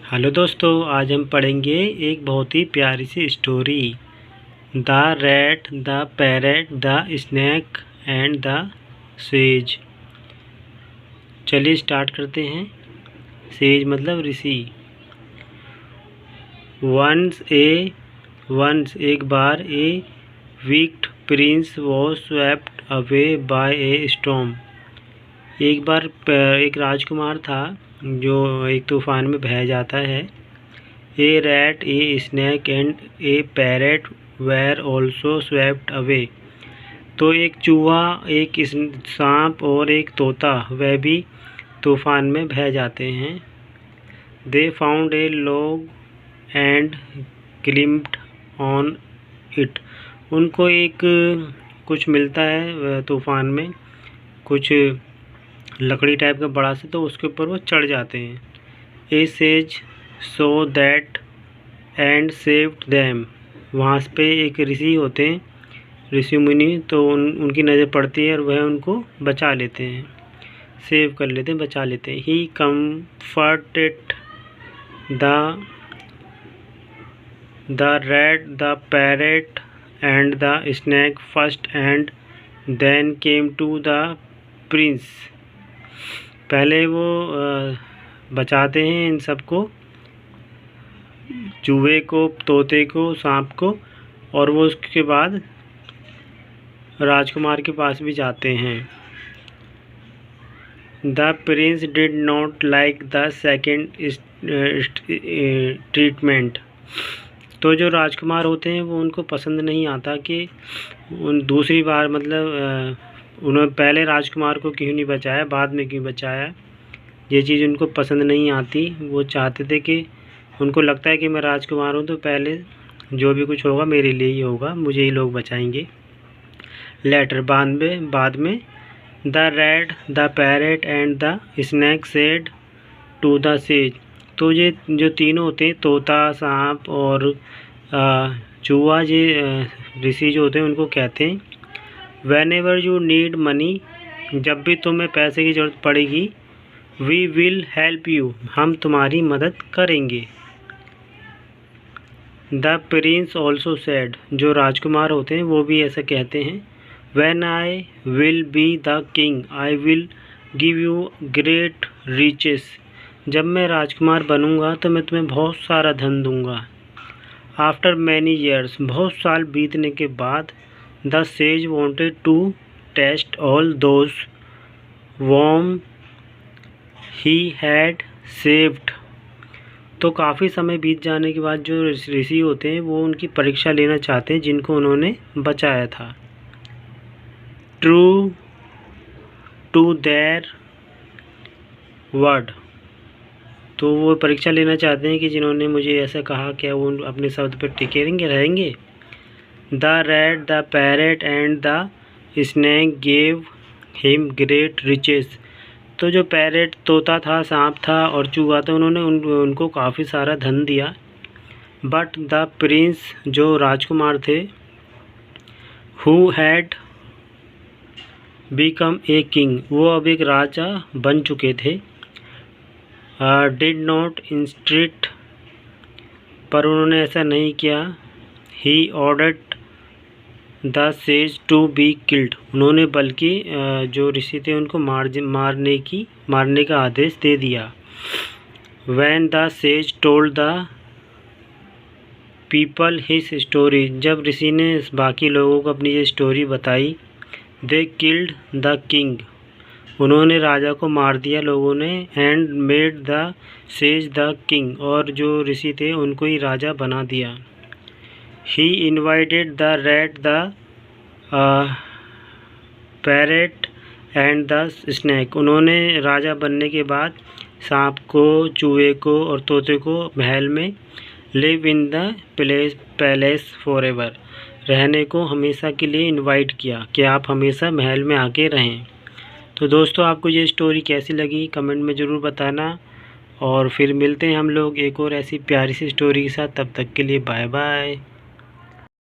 Hello दोस्तों, आज हम पढ़ेंगे एक बहुत ही प्यारी सी story, the rat the parrot the snake and the sage. चलिए स्टार्ट करते हैं। सेज मतलब ऋषि। वंस एक बार a wicked prince was swept away by a storm. एक बार एक राजकुमार था जो एक तूफान में बह जाता है। A rat a snake and a parrot were also swept away. तो एक चूहा, एक सांप और एक तोता वह भी तूफान में बह जाते हैं। They found a log and climbed on it. उनको एक कुछ मिलता है तूफान में, कुछ लकड़ी टाइप का बड़ा सा, तो उसके ऊपर वो चढ़ जाते हैं। A sage saw that and saved them. वहाँ पे एक ऋषि होते हैं, ऋषि मुनि, तो उनकी नज़र पड़ती है और वह उनको बचा लेते हैं, सेव कर लेते हैं, बचा लेते हैं। He comforted the rat the parrot and the snake first and then came to the prince. पहले वो बचाते हैं इन सबको, चूहे को, तोते को, सांप को, और वो उसके बाद राजकुमार के पास भी जाते हैं। The Prince did not like the second treatment. तो जो राजकुमार होते हैं वो उनको पसंद नहीं आता कि उन दूसरी बार, मतलब उन्होंने पहले राजकुमार को क्यों नहीं बचाया, बाद में क्यों बचाया, ये चीज़ उनको पसंद नहीं आती। वो चाहते थे कि उनको लगता है कि मैं राजकुमार हूँ तो पहले जो भी कुछ होगा मेरे लिए ही होगा, मुझे ही लोग बचाएंगे। लेटर बाद में the rat the parrot and the snake said to the sage. तो ये जो तीनों होते हैं, तोता, सांप और चूहा, ये ऋषि जो होते हैं उनको कहते हैं, Whenever you need money, जब भी तुम्हें पैसे की ज़रूरत पड़ेगी, we will help you, हम तुम्हारी मदद करेंगे। The prince also said, जो राजकुमार होते हैं वो भी ऐसा कहते हैं, When I will be the king, I will give you great riches, जब मैं राजकुमार बनूंगा तो मैं तुम्हें बहुत सारा धन दूंगा। After many years, बहुत साल बीतने के बाद, The sage wanted to test all those whom he had saved. तो काफ़ी समय बीत जाने के बाद जो ऋषि होते हैं वो उनकी परीक्षा लेना चाहते हैं जिनको उन्होंने बचाया था। True to their word, तो वो परीक्षा लेना चाहते हैं कि जिन्होंने मुझे ऐसा कहा, क्या वो अपने शब्द पर टिके रहेंगे। The rat, the parrot and the snake gave him great riches. तो जो पैरेट, तोता था, सांप था और चूहा था, उन्होंने उनको काफ़ी सारा धन दिया। But the prince, जो राजकुमार थे, who had become a king, वो अब एक राजा बन चुके थे, did not entreat, पर उन्होंने ऐसा नहीं किया। He ordered the sage to be killed, उन्होंने बल्कि जो ऋषि थे उनको मारने का आदेश दे दिया। When the sage told the people his story, जब ऋषि ने बाकी लोगों को अपनी ये स्टोरी बताई, दे किल्ड द किंग, उन्होंने राजा को मार दिया लोगों ने। And made the sage the king, और जो ऋषि थे उनको ही राजा बना दिया। He invited the rat, the parrot and the snake. उन्होंने राजा बनने के बाद सांप को, चूहे को और तोते को महल में live in the palace forever, रहने को हमेशा के लिए इनवाइट किया कि आप हमेशा महल में आके रहें। तो दोस्तों, आपको ये स्टोरी कैसी लगी कमेंट में ज़रूर बताना, और फिर मिलते हैं हम लोग एक और ऐसी प्यारी सी स्टोरी के साथ। तब तक के लिए बाय बाय।